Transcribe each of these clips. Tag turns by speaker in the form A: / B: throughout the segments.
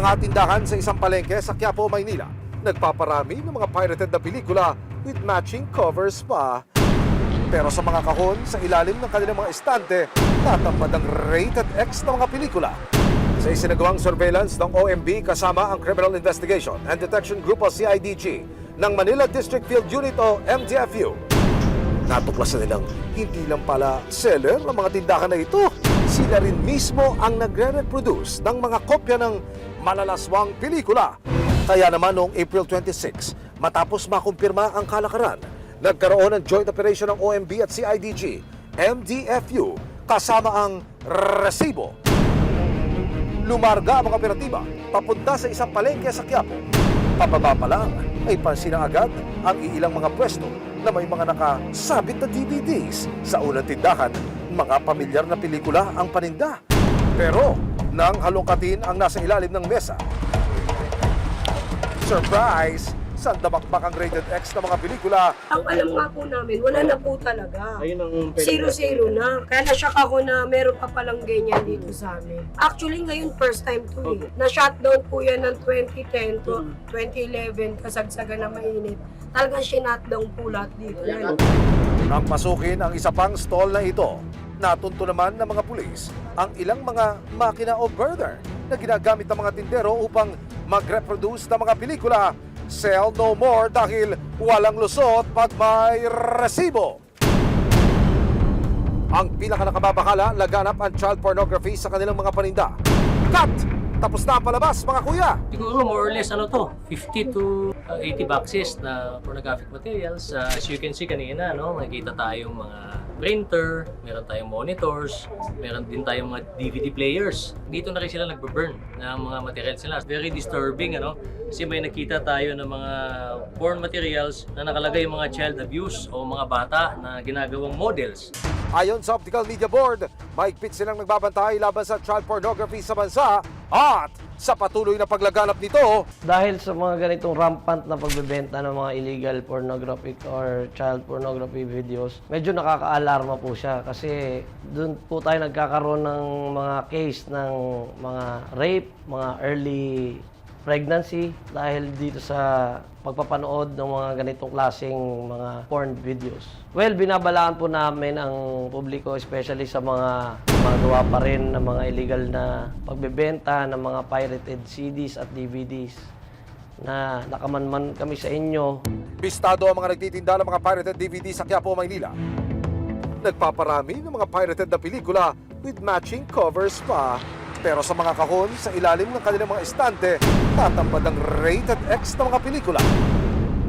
A: Mga tindahan sa isang palengke sa Quiapo, Maynila nagpaparami ng mga pirated na pelikula with matching covers pa. Pero sa mga kahon, sa ilalim ng kanilang mga estante, tatambad ang rated X na mga pelikula. Sa isinagawang surveillance ng OMB kasama ang Criminal Investigation and Detection Group o CIDG ng Manila District Field Unit o MDFU, natuklasan nilang hindi lang pala seller ng mga tindahan na ito, sila rin mismo ang nagre-reproduce ng mga kopya ng malalaswang pelikula. Kaya naman noong April 26, matapos makumpirma ang kalakaran, nagkaroon ng joint operation ng OMB at CIDG, MDFU, kasama ang resibo. Lumarga ang mga operatiba papunta sa isang palengke sa Quiapo. Pababa pa lang ay pansin agad ang iilang mga pwesto na may mga nakasabit na DVDs. Sa unang tindahan, mga pamilyar na pelikula ang paninda. Pero nang halongkatin ang nasa ilalim ng mesa, surprise! Sandamakmak ang rated X na mga pelikula.
B: Ang alam nga po namin, wala na po talaga.
C: Ayun ang
B: Zero na. Kaya na-shock ako na meron pa palang ganyan dito sa amin. Actually, ngayon first time to eh. Na-shutdown po yan ng 2010 to 2011, kasagsagan na mainit. Talagang sinutdown po lahat dito. Yan.
A: Nang pasukin ang isa pang stall na ito, natunto naman ng mga pulis ang ilang mga makina o burner na ginagamit ng mga tindero upang mag-reproduce ng mga pelikula. Sell no more dahil walang lusot pag may resibo. Ang pinakanakababakala, laganap ang child pornography sa kanilang mga paninda. Cut! Tapos na ang palabas, mga kuya!
D: Siguro more or less 50 to 80 boxes na pornographic materials. As you can see kanina, makikita tayong mga printer, meron tayong monitors, meron din tayong mga DVD players. Dito na rin sila nagbe-burn ng mga materials nila. Very disturbing, kasi may nakita tayo ng mga porn materials na nakalagay yung mga child abuse o mga bata na ginagawang models.
A: Ayon sa Optical Media Board, mahigpit silang nagbabantay laban sa child pornography sa bansa at sa patuloy na paglaganap nito.
C: Dahil sa mga ganitong rampant na pagbebenta ng mga illegal pornographic or child pornography videos, medyo nakaka-alarma po siya kasi doon po tayo nagkakaroon ng mga case ng mga rape, mga early pregnancy dahil dito sa pagpapanood ng mga ganitong klaseng mga porn videos. Well, binabalaan po namin ang publiko, especially sa mga magawa pa rin ng mga illegal na pagbebenta ng mga pirated CDs at DVDs na nakamanman kami sa inyo.
A: Bistado ang mga nagtitinda ng mga pirated DVD sa Quiapo, Maynila. Nagpaparami ng mga pirated na pelikula with matching covers pa. Pero sa mga kahon, sa ilalim ng kanilang mga estante, tatambad ang rated X na mga pelikula.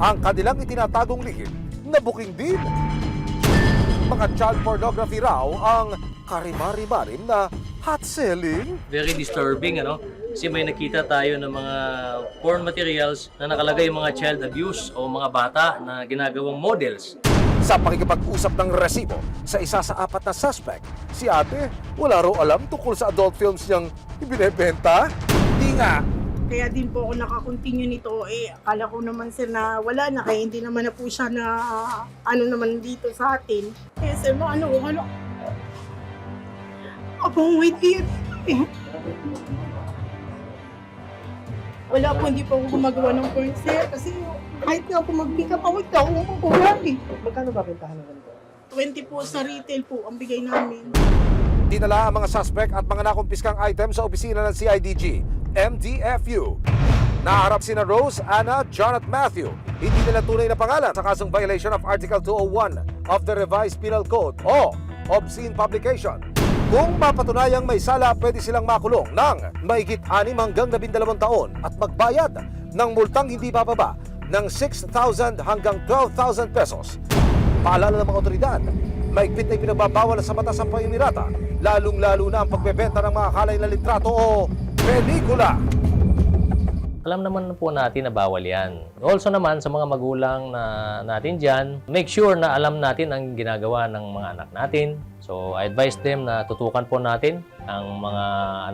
A: Ang kanilang itinatagong lihim na booking din. Mga child pornography raw ang karimari-marim na hot selling.
D: Very disturbing, kasi may nakita tayo ng mga porn materials na nakalagay yung mga child abuse o mga bata na ginagawang models.
A: Sa pakikipag-usap ng resibo sa isa sa 4 na suspect, si ate wala raw alam tungkol sa adult films niyang ibinebenta. Di nga.
E: Kaya din po ako nakakontinue nito. Akala ko naman sir na wala na, kaya hindi naman na po siya na naman dito sa atin. Kaya sir, abang wait here. Wala po, hindi po ako gumagawa ng porn sir. Kasi kahit nga po mag-pick up ako, ikaw ako kukulari.
C: Magkano ba bentahan ng ganito?
E: 20 po sa retail po ang bigay namin.
A: Dinala ang mga suspect at mga nakumpiskang items sa opisina ng CIDG, MDFU. Naharap sina Rose, Anna, John at Matthew. Hindi nila tunay na pangalan sa kasong violation of Article 201 of the Revised Penal Code o obscene publication. Kung mapatunayang may sala, pwede silang makulong ng mahigit 6 hanggang 12 taon at magbayad ng multang hindi bababa ng 6,000 hanggang 12,000 pesos. Paalala ng mga otoridad, mahigpit na ipinagbabawal sa batas ang paimirata, lalong-lalo na ang pagbebenta ng mga kalay na litrato o pelikula.
D: Alam naman po natin na bawal yan. Also naman sa mga magulang natin dyan, make sure na alam natin ang ginagawa ng mga anak natin. So I advise them na tutukan po natin ang mga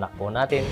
D: anak po natin.